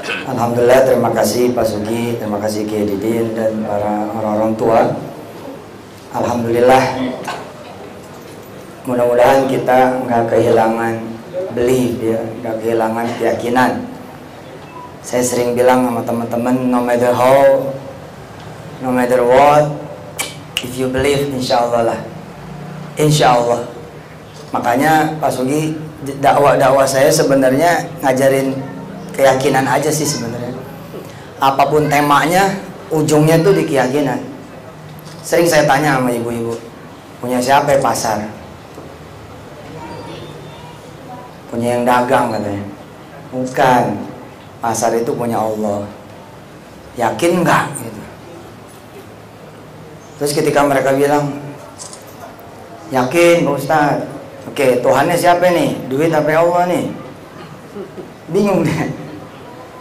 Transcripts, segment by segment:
Alhamdulillah, terima kasih Pak Sugi, terima kasih Kiai Didin dan para orang-orang tua. Alhamdulillah, mudah-mudahan kita nggak kehilangan belief ya, nggak kehilangan keyakinan. Saya sering bilang sama teman-teman, no matter how, no matter what, if you believe, insya Allah lah, insya Allah. Makanya Pak Sugi, dakwah saya sebenarnya ngajarin keyakinan aja sih sebenarnya. Apapun temanya, ujungnya tuh di keyakinan. Sering saya tanya sama ibu-ibu, punya siapa ya pasar? Punya yang dagang katanya. Bukan, pasar itu punya Allah. Yakin nggak? Gitu. Terus ketika mereka bilang, yakin Pak Ustadz. Oke, Tuhannya siapa nih? Duit apa Allah nih? Bingung deh.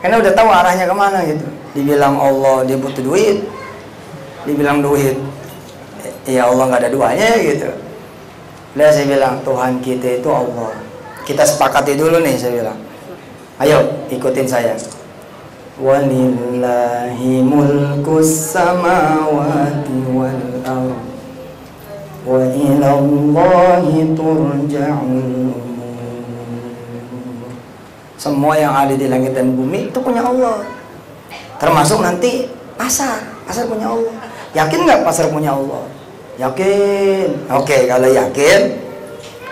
Karena udah tahu arahnya kemana gitu. Dibilang Allah dia butuh duit, dibilang duit, ya Allah nggak ada duanya gitu. Udah saya bilang Tuhan kita itu Allah. Kita sepakati dulu nih, saya bilang. Ayo ikutin saya. Walillahi mulkus samawati wal ardh wa ilallahi turja'ul umur. Semua yang ada di langit dan bumi itu punya Allah. Termasuk nanti pasar punya Allah. Yakin nggak pasar punya Allah? Yakin. Oke, kalau yakin,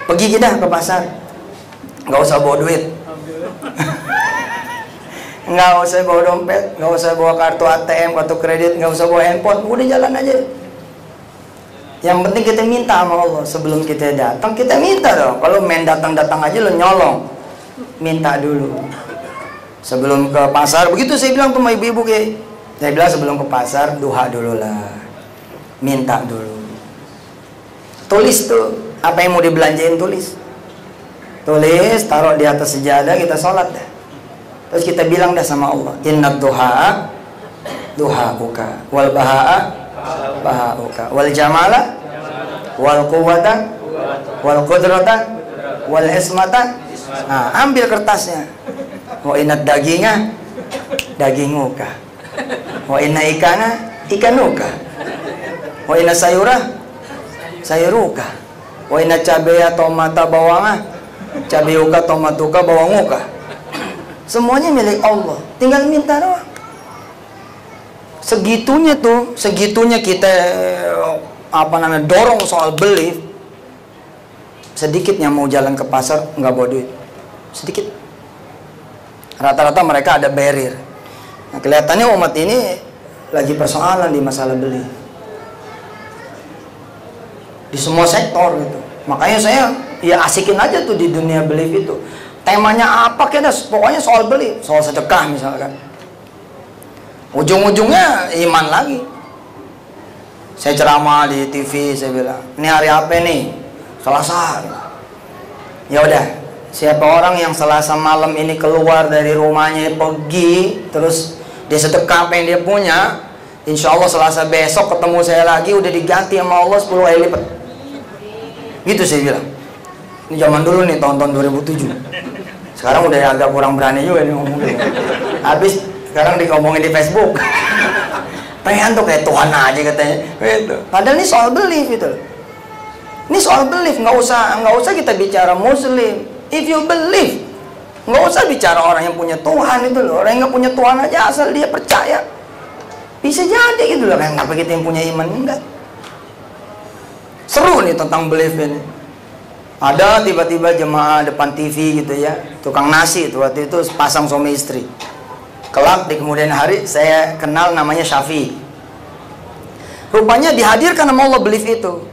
pergi kita ke pasar. Nggak usah bawa duit. Nggak usah bawa dompet, nggak usah bawa kartu ATM, kartu kredit, nggak usah bawa handphone. Udah jalan aja. Yang penting kita minta sama Allah. Sebelum kita datang, kita minta dong. Kalau main datang-datang aja lo nyolong, minta dulu. Sebelum ke pasar, begitu saya bilang tuh sama ibu-ibu kayak, saya bilang sebelum ke pasar, duha dulu lah, minta dulu. Tulis tuh, apa yang mau dibelanjain tulis. Tulis, taruh di atas sejadah, kita sholat dah. Terus kita bilang dah sama Allah, inna duha, duhauka, wal bahaa, bahauka, wal jamala, wal quwwata, wal qudrata, wal ismata. Nah, ambil kertasnya. Wa inna dagingah, daginguka. Wa inna ikana, ikanuka. Wa inna sayurah, sayuruka. Wa inna cabeya tomata bawangah, cabeuka tomatuka bawanguka. Semuanya milik Allah, tinggal minta doang. Segitunya tuh, segitunya kita dorong soal belief. Sedikit yang mau jalan ke pasar nggak bawa duit, sedikit. Rata-rata mereka ada barrier. Nah, kelihatannya umat ini lagi persoalan di masalah belief di semua sektor gitu. Makanya saya ya asikin aja tuh di dunia belief itu. Temanya apa kita, pokoknya soal belief, soal sedekah misalkan. Ujung-ujungnya iman lagi. Saya ceramah di TV, saya bilang, ini hari apa nih? Selasa. Ya udah, siapa orang yang Selasa malam ini keluar dari rumahnya pergi, terus dia sedekah apa yang dia punya, insya Allah Selasa besok ketemu saya lagi, udah diganti sama Allah 10 kali lipat. Gitu saya bilang. Ini zaman dulu nih, tahun-tahun 2007. Sekarang udah agak kurang berani juga nih ngomongin. Habis sekarang dikomongin di Facebook. Pengen tuh kayak Tuhan aja katanya. Gitu. Padahal ini soal belief itu. Ini soal belief, nggak usah kita bicara Muslim. If you believe, nggak usah bicara orang yang punya Tuhan itu loh. Orang yang nggak punya Tuhan aja asal dia percaya, bisa jadi gitu loh. Kenapa kita yang punya iman enggak? Seru nih tentang belief ini. Ada tiba-tiba jemaah depan TV gitu ya, tukang nasi itu waktu itu pasang suami istri. Kelak di kemudian hari saya kenal namanya Syafi'i. Rupanya dihadirkan sama Allah belief itu.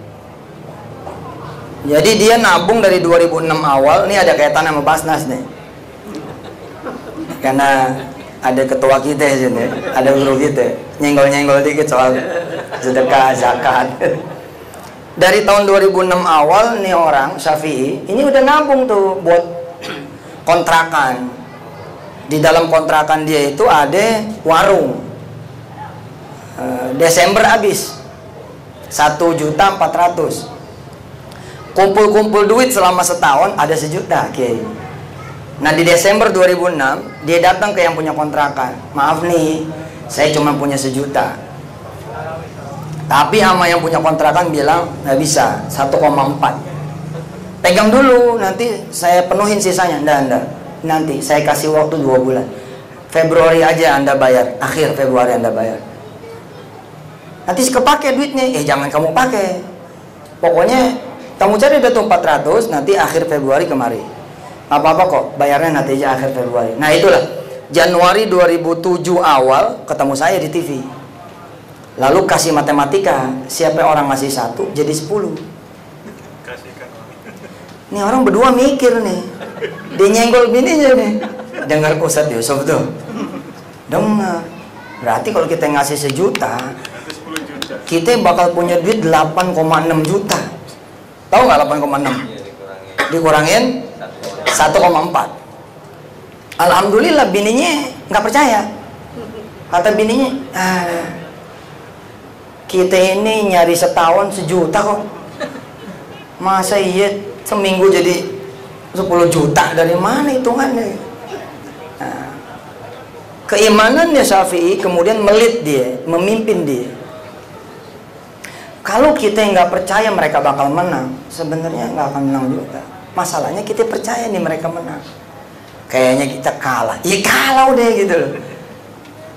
Jadi dia nabung dari 2006 awal. Ini ada kaitan sama Basnas nih. Karena ada ketua kita di sini, ada guru kita. Nyenggol-nyenggol dikit soal sedekah, zakat. Dari tahun 2006 awal nih orang Syafi'i ini udah nabung tuh buat kontrakan. Di dalam kontrakan dia itu ada warung. Desember habis 1.400.000. Kumpul-kumpul duit selama setahun ada 1 juta, Kiai. Nah di Desember 2006 dia datang ke yang punya kontrakan, maaf nih, saya cuma punya 1 juta. Tapi sama yang punya kontrakan bilang nggak bisa, 1,4. Pegang dulu, nanti saya penuhin sisanya. Nggak. Nanti saya kasih waktu 2 bulan. Februari aja Anda bayar, akhir Februari Anda bayar. Nanti kepake duitnya, jangan kamu pakai. Pokoknya kamu cari data 400, nanti akhir Februari kemari. Nggak apa-apa kok, bayarnya nanti aja akhir Februari. Nah itulah, Januari 2007 awal ketemu saya di TV. Lalu kasih matematika, siapa orang ngasih 1 jadi 10. Nih orang berdua mikir nih, dia nyenggol bininya nih. Dengar Ustadz Yusuf tuh, dengar. Berarti kalau kita ngasih 1 juta, kita bakal punya duit 8,6 juta. Tahu nggak 8,6? Dikurangin 1,4. Alhamdulillah bininya nggak percaya. Kata bininya, kita ini nyari setahun 1 juta kok. Masa iya seminggu jadi 10 juta, dari mana hitungannya? Nah, keimanannya Syafi'i kemudian melit dia, memimpin dia. Kalau kita nggak percaya mereka bakal menang, sebenarnya nggak akan menang juga. Masalahnya kita percaya nih mereka menang. Kayaknya kita kalah. Ya kalah udah gitu loh.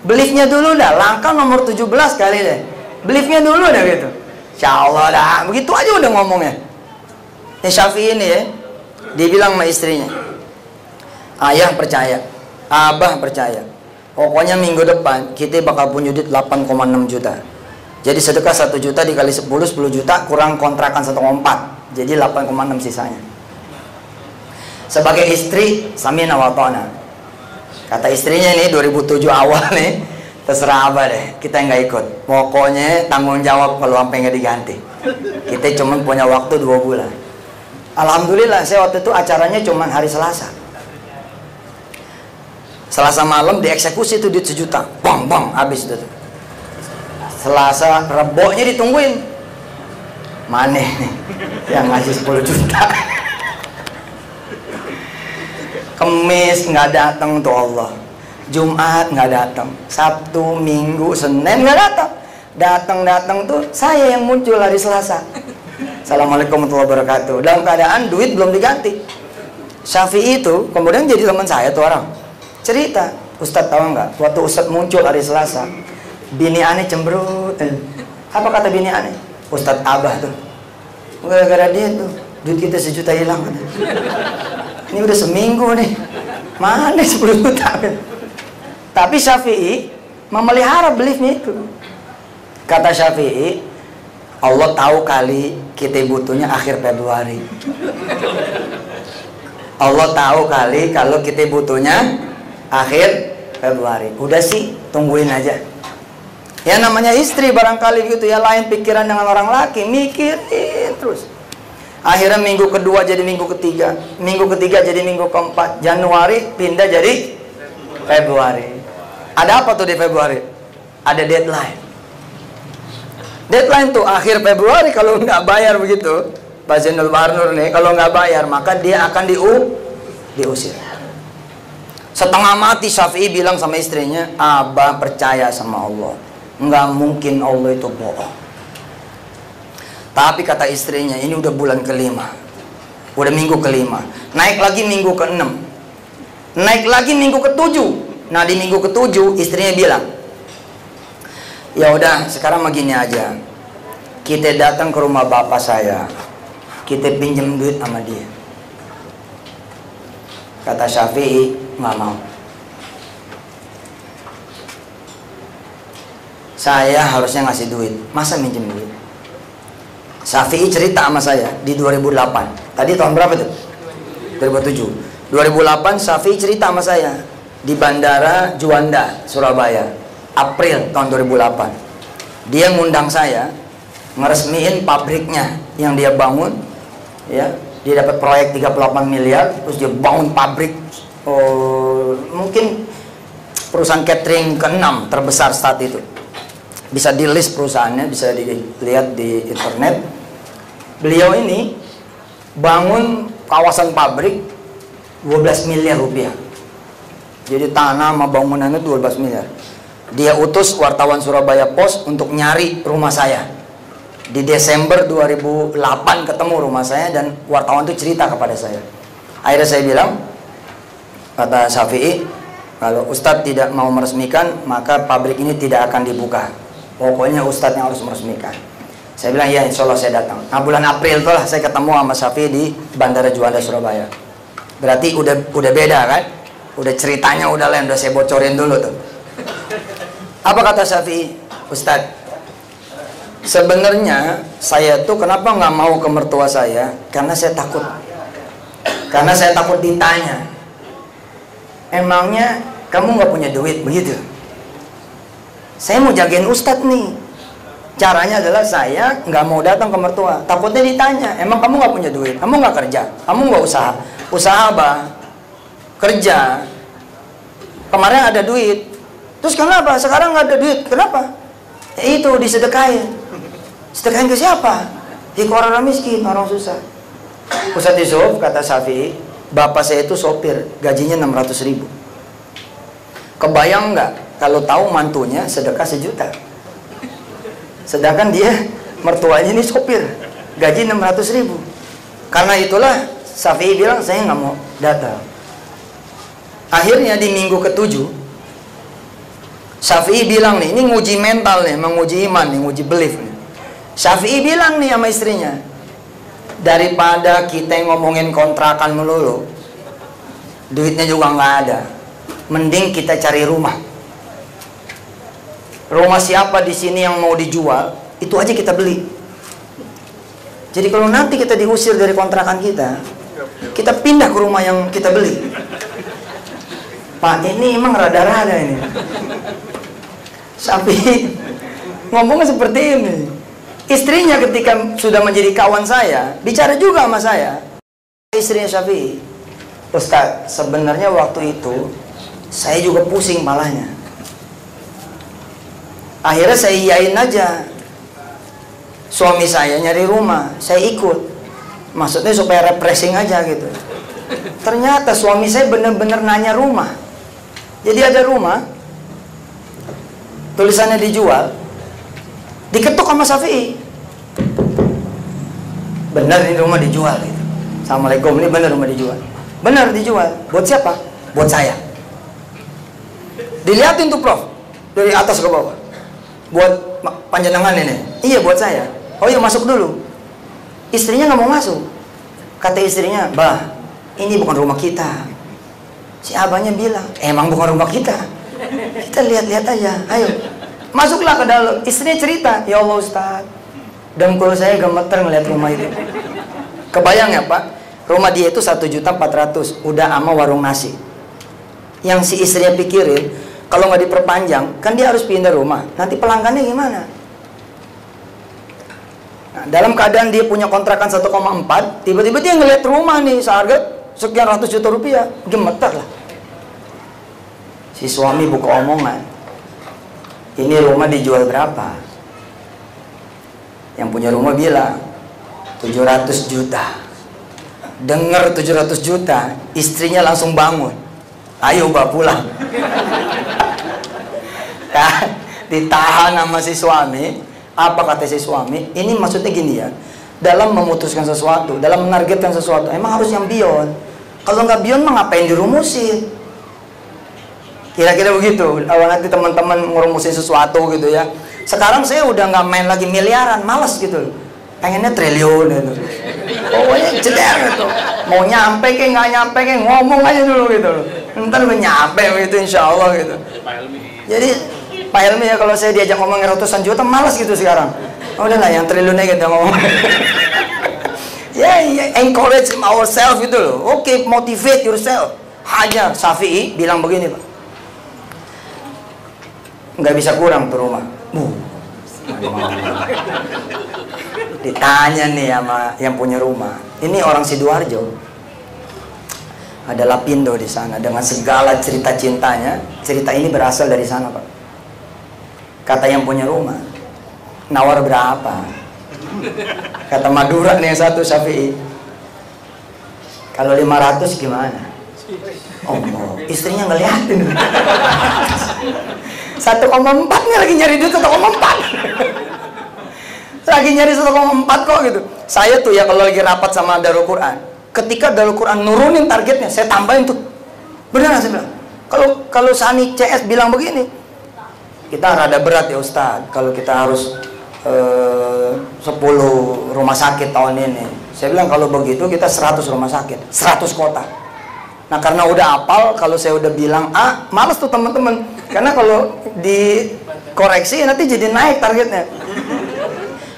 Beliefnya dulu dah, langkah nomor 17 kali deh. Beliefnya dulu dah gitu. Insya Allah dah, begitu aja udah ngomongnya. Yang Syafi'i ini ya, dia bilang sama istrinya, ayah percaya, abah percaya. Pokoknya minggu depan kita bakal punya duit 8,6 juta. Jadi sedekah 1 juta dikali 10 juta kurang kontrakan 1,4. Jadi 8,6 sisanya. Sebagai istri, samina wa ta'na. Kata istrinya nih 2007 awal nih, terserah abah deh, kita nggak ikut. Pokoknya tanggung jawab kalau sampai nggak diganti. Kita cuma punya waktu 2 bulan. Alhamdulillah saya waktu itu acaranya cuma hari Selasa. Selasa malam dieksekusi tuh duit 1 juta. Bang, habis itu. Selasa Reboknya ditungguin. Mana nih yang ngasih 10 juta? Kemis nggak datang tuh Allah. Jumat nggak datang. Sabtu, Minggu, Senin nggak datang. Datang tuh saya yang muncul hari Selasa. Assalamualaikum warahmatullahi wabarakatuh. Dalam keadaan duit belum diganti. Syafi'i itu kemudian jadi teman saya tuh orang. Cerita, Ustadz tahu nggak? Waktu Ustadz muncul hari Selasa, bini aneh cemberut. Apa kata bini aneh? Ustadz Abah tuh. Gara-gara dia tuh, duit kita 1 juta hilang. Ini udah seminggu nih. Mana 10 juta? Tapi Syafi'i memelihara beliefnya itu. Kata Syafi'i, Allah tahu kali kita butuhnya akhir Februari. Allah tahu kali kalau kita butuhnya akhir Februari. Udah sih, tungguin aja. Ya namanya istri barangkali gitu ya, lain pikiran dengan orang laki, mikirin terus. Akhirnya minggu kedua jadi minggu ketiga, minggu ketiga jadi minggu keempat, Januari pindah jadi Februari. Ada apa tuh di Februari? Ada deadline. Deadline tuh akhir Februari, kalau nggak bayar begitu, Pak Zainul Barnur nih, kalau nggak bayar maka dia akan diusir. Setengah mati Syafi'i bilang sama istrinya, Abah percaya sama Allah, nggak mungkin Allah itu bohong. Tapi kata istrinya, ini udah bulan ke-5, udah minggu ke-5, naik lagi minggu ke-6, naik lagi minggu ke-7. Nah di minggu ke-7 istrinya bilang, ya udah sekarang begini aja, kita datang ke rumah bapak saya, kita pinjam duit sama dia. Kata Syafi'i, nggak mau. Saya harusnya ngasih duit, masa minjem duit? Syafi'i cerita sama saya di 2008. Tadi tahun berapa tuh? 2007. 2008 Syafi'i cerita sama saya di Bandara Juanda, Surabaya, April tahun 2008. Dia ngundang saya ngeresmiin pabriknya yang dia bangun, ya. Dia dapat proyek 38 miliar, terus dia bangun pabrik, mungkin perusahaan catering ke-6 terbesar saat itu. Bisa di list perusahaannya, bisa dilihat di internet. Beliau ini bangun kawasan pabrik 12 miliar rupiah. Jadi tanah sama bangunan itu 12 miliar. Dia utus wartawan Surabaya Post untuk nyari rumah saya. Di Desember 2008 ketemu rumah saya dan wartawan itu cerita kepada saya. Akhirnya saya bilang, kata Syafi'i, kalau Ustadz tidak mau meresmikan, maka pabrik ini tidak akan dibuka. Pokoknya Ustadz yang harus meresmikan. Saya bilang, ya insya Allah saya datang. Nah bulan April itulah saya ketemu sama Syafi'i di Bandara Juanda Surabaya. Berarti udah beda kan? Udah ceritanya udah lain, udah saya bocorin dulu tuh. Apa kata Syafi'i? Ustadz, sebenarnya saya tuh kenapa nggak mau ke mertua saya? Karena saya takut. Karena saya takut ditanya, emangnya kamu nggak punya duit? Begitu. Saya mau jagain Ustadz nih. Caranya adalah saya nggak mau datang ke mertua. Takutnya ditanya, emang kamu nggak punya duit? Kamu nggak kerja? Kamu nggak usaha? Usaha apa? Kerja. Kemarin ada duit. Terus kenapa? Sekarang nggak ada duit. Kenapa? Ya itu disedekahin. Sedekahin ke siapa? Di orang miskin, orang susah. Ustadz Yusuf, kata Syafi'i, bapak saya itu sopir, gajinya 600.000. Kebayang nggak kalau tahu mantunya sedekah 1 juta? Sedangkan dia mertuanya ini sopir, gaji 600.000. Karena itulah Syafi'i bilang saya nggak mau datang. Akhirnya di minggu ke-7 Syafi'i bilang nih, ini nguji mental nih, menguji iman nih, nguji belief nih. Syafi'i bilang nih sama istrinya, daripada kita ngomongin kontrakan melulu, duitnya juga nggak ada, mending kita cari rumah. Rumah siapa di sini yang mau dijual, itu aja kita beli. Jadi kalau nanti kita diusir dari kontrakan kita pindah ke rumah yang kita beli. Pak, ini emang rada-rada ini. Syafi'i ngomongnya seperti ini. Istrinya ketika sudah menjadi kawan saya, bicara juga sama saya. Istrinya Syafi'i, Ustadz, sebenarnya waktu itu saya juga pusing malahnya. Akhirnya saya iyain aja. Suami saya nyari rumah, saya ikut. Maksudnya supaya refreshing aja gitu. Ternyata suami saya benar-benar nanya rumah. Jadi ada rumah, tulisannya dijual, diketuk sama Syafi'i. Benar ini rumah dijual gitu. Assalamualaikum, ini benar rumah dijual. Benar dijual. Buat siapa? Buat saya. Dilihatin tuh Prof, dari atas ke bawah. Buat panjenengan ini. Iya buat saya. Oh iya masuk dulu. Istrinya nggak mau masuk. Kata istrinya, bah, ini bukan rumah kita. Si abahnya bilang, emang bukan rumah kita. Kita lihat-lihat aja. Ayo, masuklah ke dalam. Istrinya cerita, ya Allah Ustaz, dengkul saya gemeter ngeliat rumah itu. Kebayang ya Pak, rumah dia itu 1.400.000, udah ama warung nasi. Yang si istrinya pikirin, kalau nggak diperpanjang, kan dia harus pindah rumah. Nanti pelanggannya gimana? Nah, dalam keadaan dia punya kontrakan 1,4, tiba-tiba dia ngeliat rumah nih seharga sekian ratus juta rupiah, gemeter lah. Si suami buka omongan, ini rumah dijual berapa? Yang punya rumah bilang 700 juta. Dengar 700 juta, istrinya langsung bangun. Ayo mbak pulang. Kan ditahan sama si suami. Apa kata si suami? Ini maksudnya gini ya, dalam memutuskan sesuatu, dalam menargetkan sesuatu, emang harus yang beyond. Kalau nggak beyond mah ngapain dirumusin? Kira-kira begitu. Kalau nanti teman-teman ngerumusin sesuatu gitu ya. Sekarang saya udah nggak main lagi miliaran, malas gitu. Pengennya triliun gitu. Pokoknya jeder gitu. Mau nyampe kayak nggak nyampe kayak ngomong aja dulu gitu. Ntar udah nyampe gitu insya Allah gitu. Jadi Pak Helmi ya, kalau saya diajak ngomong ratusan juta malas gitu sekarang. Oh, udahlah yang triliunnya kita ngomong. Ya, encourage ourselves gitu loh. Oke, motivate yourself. Hajar Syafi'i bilang begini Pak, nggak bisa kurang tuh rumah. Ditanya nih sama yang punya rumah. Ini orang Sidoarjo. Ada Lapindo di sana dengan segala cerita cintanya. Cerita ini berasal dari sana Pak. Kata yang punya rumah, nawar berapa? Kata Madura nih yang satu Syafi'i, kalau 500 gimana? Allah, istrinya ngeliatin. 1,4 nih lagi nyari duit 1,4. Lagi nyari 1,4 kok gitu. Saya tuh ya kalau lagi rapat sama Darul Quran, ketika Darul Quran nurunin targetnya, saya tambahin tuh. Beneran saya bilang. Kalau Sani CS bilang begini, kita rada berat ya Ustadz, kalau kita harus 10 rumah sakit tahun ini. Saya bilang kalau begitu kita 100 rumah sakit, 100 kota. Nah karena udah apal, kalau saya udah bilang A, males tuh teman-teman. Karena kalau dikoreksi nanti jadi naik targetnya.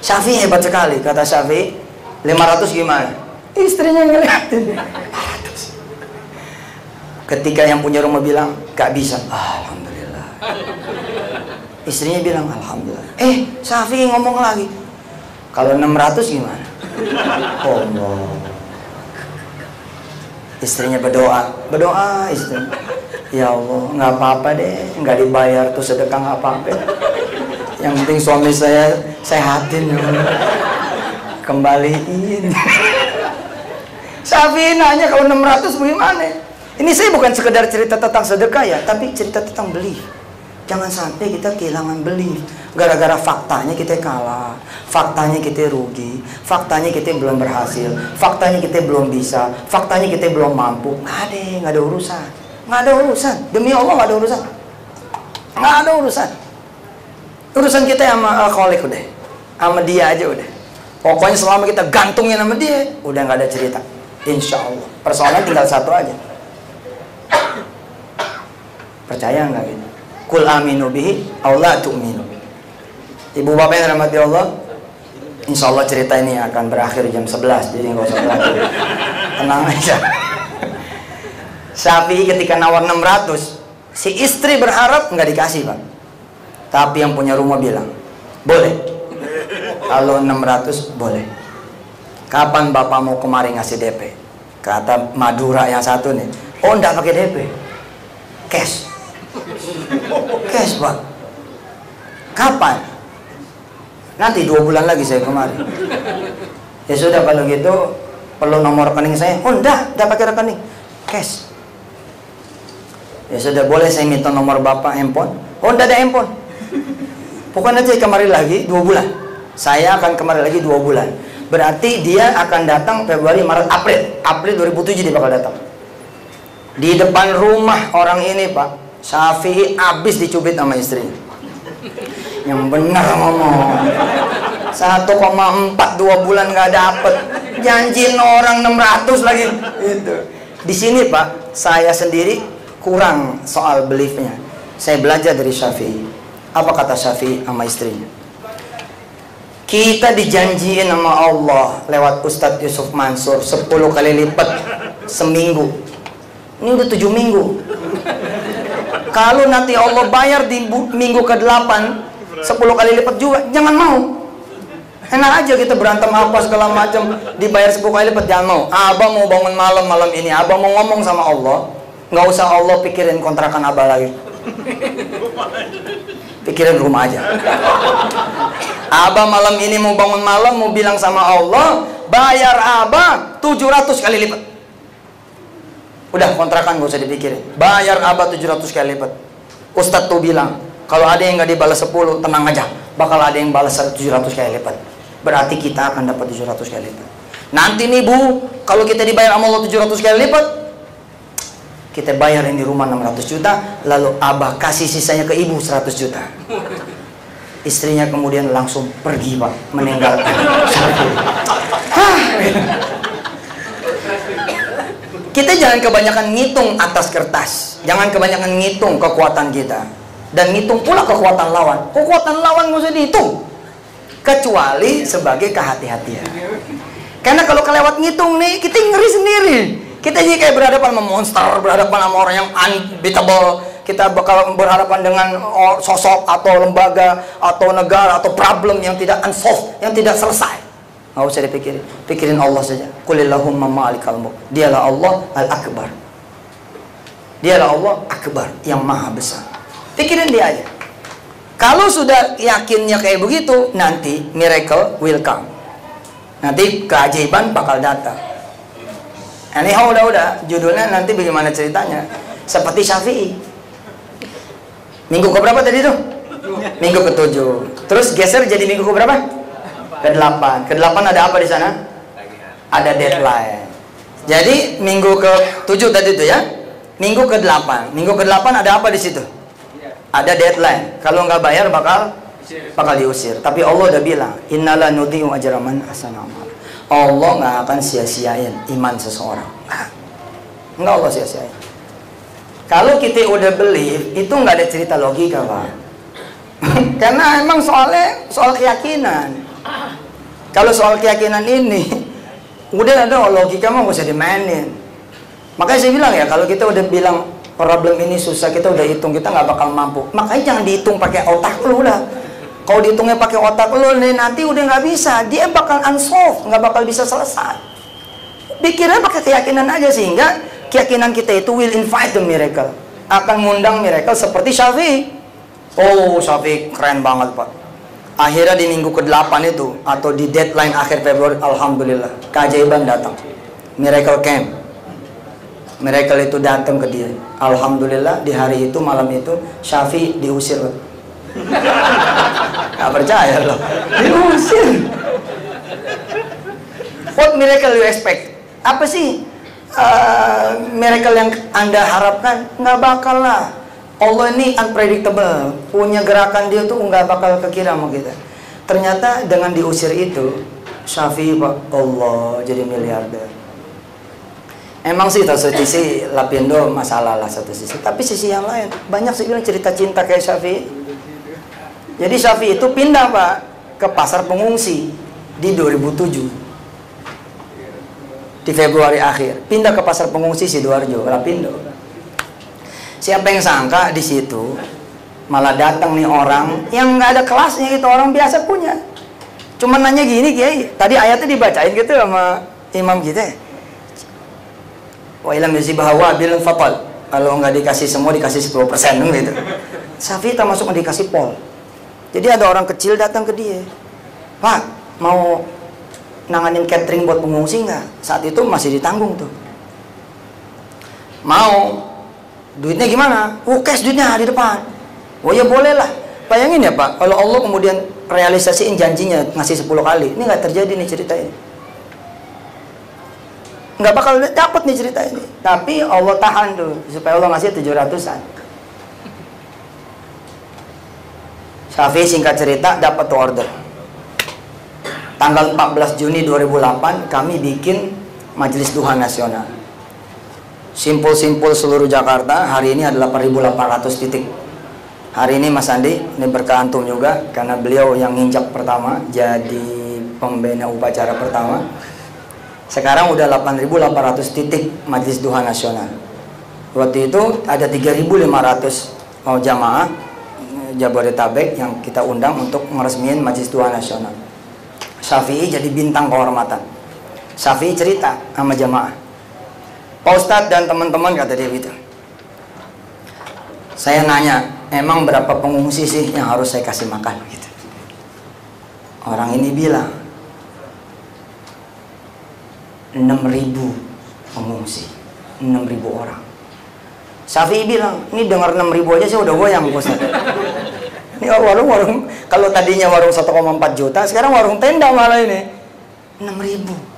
Syafi'i hebat sekali, kata Syafi'i. 500 gimana? Istrinya ngeliatin 500. Ketika yang punya rumah bilang gak bisa, alhamdulillah. Istrinya bilang alhamdulillah. Syafi'i ngomong lagi, kalau 600 gimana? Allah. Istrinya berdoa istri. Ya Allah, nggak apa-apa deh, nggak dibayar tuh sedekah nggak apa-apa. Yang penting suami saya sehatin ya Allah. Kembaliin. Syafi'i nanya kalau 600 bagaimana? Ini saya bukan sekedar cerita tentang sedekah ya, tapi cerita tentang beli. Jangan sampai kita kehilangan beli gara-gara faktanya kita kalah, faktanya kita rugi, faktanya kita belum berhasil, faktanya kita belum bisa, faktanya kita belum mampu. Nggak ada urusan. Nggak ada urusan. Demi Allah nggak ada urusan. Nggak ada urusan. Urusan kita sama Khalik udah, sama dia aja udah. Pokoknya selama kita gantungin sama dia, udah nggak ada cerita. Insya Allah. Persoalan tinggal satu aja. Percaya nggak gitu? Kul aminu bihi, Allah tu'minu. Ibu bapak yang dirahmati Allah, insya Allah cerita ini akan berakhir jam 11, jadi nggak usah khawatir. Tenang aja. Syafi'i ketika nawar 600, si istri berharap nggak dikasih Pak. Tapi yang punya rumah bilang, boleh. Kalau 600 boleh. Kapan bapak mau kemari ngasih DP? Kata Madura yang satu nih, oh nggak pakai DP, cash. Cash Pak. Kapan? Nanti 2 bulan lagi saya kemari. Ya sudah kalau gitu perlu nomor rekening saya. Oh enggak pakai rekening, cash. Ya sudah boleh saya minta nomor bapak handphone. Oh enggak ada handphone. Pokoknya saya kemari lagi 2 bulan. Saya akan kemari lagi 2 bulan. Berarti dia akan datang Februari, Maret, April 2007 dia bakal datang. Di depan rumah orang ini Pak, Syafi'i habis dicubit sama istrinya. Yang benar ngomong. 1,4 2 bulan nggak dapet. Janjiin orang 600 lagi. Gitu. Di sini Pak, saya sendiri kurang soal beliefnya. Saya belajar dari Syafi'i. Apa kata Syafi'i sama istrinya? Kita dijanjiin sama Allah lewat Ustadz Yusuf Mansur 10 kali lipat seminggu. Ini udah 7 minggu. Kalau nanti Allah bayar di minggu ke-8 10 kali lipat juga, jangan mau. Enak aja kita berantem apa segala macam, dibayar 10 kali lipat, jangan mau. Abang mau bangun malam ini, abang mau ngomong sama Allah, nggak usah Allah pikirin kontrakan abah lagi. Pikirin rumah aja. Abah malam ini mau bangun malam, mau bilang sama Allah, bayar abah 700 kali lipat. Udah kontrakan gak usah dipikirin, bayar abah 700 kali lipat. Ustadz tuh bilang, kalau ada yang nggak dibalas 10, tenang aja, bakal ada yang balas 700 kali lipat. Berarti kita akan dapat 700 kali lipat. Nanti nih Bu, kalau kita dibayar sama Allah 700 kali lipat, kita bayarin di rumah 600 juta, lalu abah kasih sisanya ke ibu 100 juta. Istrinya kemudian langsung pergi Pak, meninggalkan. Kita jangan kebanyakan ngitung atas kertas, jangan kebanyakan ngitung kekuatan kita, dan ngitung pula kekuatan lawan. Kekuatan lawan nggak usah dihitung, kecuali sebagai kehati-hatian. Karena kalau kelewat ngitung nih, kita ngeri sendiri. Kita jadi kayak berhadapan sama monster, berhadapan sama orang yang unbeatable. Kita bakal berhadapan dengan sosok atau lembaga atau negara atau problem yang tidak unsolved, yang tidak selesai. Nggak usah dipikirin, pikirin Allah saja. Qulillahumma malikal mulk. Dialah Allah al-akbar. Dialah Allah akbar, yang maha besar. Pikirin dia aja. Kalau sudah yakinnya kayak begitu, nanti miracle will come. Nanti keajaiban bakal datang. Anyhow, udah. Judulnya nanti bagaimana ceritanya. Seperti Syafi'i. Minggu keberapa tadi tuh? Minggu ke-7. Terus geser jadi minggu keberapa? Ke-8. Ke-8 ada apa di sana? Ada deadline. Jadi minggu ke-7 tadi tuh ya. Minggu ke-8. Minggu ke-8 ada apa di situ? Ada deadline. Kalau nggak bayar bakal diusir. Tapi Allah udah bilang, innala nudhi'u ajra man ahsana amal. Allah nggak akan sia-siain iman seseorang. Nggak Allah sia-siain. Kalau kita udah believe, itu nggak ada cerita logika, Pak. Karena emang soal keyakinan. Kalau soal keyakinan ini, udah ada logika mah nggak usah dimainin. Makanya saya bilang ya, kalau kita udah bilang problem ini susah, kita udah hitung, kita nggak bakal mampu. Makanya jangan dihitung pakai otak lu lah. Kalau dihitungnya pakai otak lu nih, nanti udah nggak bisa. Dia bakal unsolved, nggak bakal bisa selesai. Pikirnya pakai keyakinan aja, sehingga keyakinan kita itu will invite the miracle, akan mengundang miracle seperti Syafi'i. Oh, Syafi'i keren banget, Pak. Akhirnya di minggu ke-8 itu, atau di deadline akhir Februari, alhamdulillah, keajaiban datang. Miracle came. Miracle itu datang ke dia. Alhamdulillah, di hari itu, malam itu, Syafi'i diusir. Gak percaya loh, diusir. What miracle you expect? Apa sih miracle yang Anda harapkan? Nggak bakal lah. Allah ini unpredictable, punya gerakan dia tuh nggak bakal kekira sama kita. Ternyata dengan diusir itu, Syafi'i, Pak, Allah jadi miliarder. Emang sih satu sisi Lapindo masalah lah satu sisi, tapi sisi yang lain banyak sih bilang cerita cinta kayak Syafi'i. Jadi Syafi'i itu pindah, Pak, ke pasar pengungsi di 2007. Di Februari akhir, pindah ke pasar pengungsi Sidoarjo, Lapindo. Siapa yang sangka di situ malah datang nih orang yang nggak ada kelasnya gitu, orang biasa punya. Cuman nanya gini, Kiai, tadi ayatnya dibacain gitu sama imam kita. Wa ilam yusibah wabilun fatal. Kalau nggak dikasih semua, dikasih 10% gitu. Syafi'i termasuk yang dikasih pol. Jadi ada orang kecil datang ke dia, Pak, mau nanganin catering buat pengungsi nggak? Saat itu masih ditanggung tuh. Mau. Duitnya gimana? Cash duitnya di depan. Oh ya boleh lah. Bayangin ya, Pak, kalau Allah kemudian realisasiin janjinya ngasih 10 kali, ini nggak terjadi nih cerita ini. Nggak bakal dapat nih cerita ini. Tapi Allah tahan tuh supaya Allah ngasih 700-an. Syafi'i singkat cerita dapat order. Tanggal 14 Juni 2008 kami bikin Majelis Duha Nasional. Simpul-simpul seluruh Jakarta, hari ini ada 8.800 titik. Hari ini Mas Andi, ini berkah antum juga, karena beliau yang nginjak pertama, jadi pembina upacara pertama. Sekarang udah 8.800 titik Majelis Duha Nasional. Waktu itu ada 3.500 jamaah Jabodetabek yang kita undang untuk meresmikan Majelis Duha Nasional. Syafi'i jadi bintang kehormatan. Syafi'i cerita sama jamaah, Pak Ustadz dan teman-teman, kata dia gitu, saya nanya, emang berapa pengungsi sih yang harus saya kasih makan gitu. Orang ini bilang 6.000 pengungsi, 6.000 orang. Syafi'i bilang, ini dengar 6.000 aja saya udah goyang, Pak Ustadz. Ini warung kalau tadinya warung 1,4 juta, sekarang warung tenda malah ini 6.000.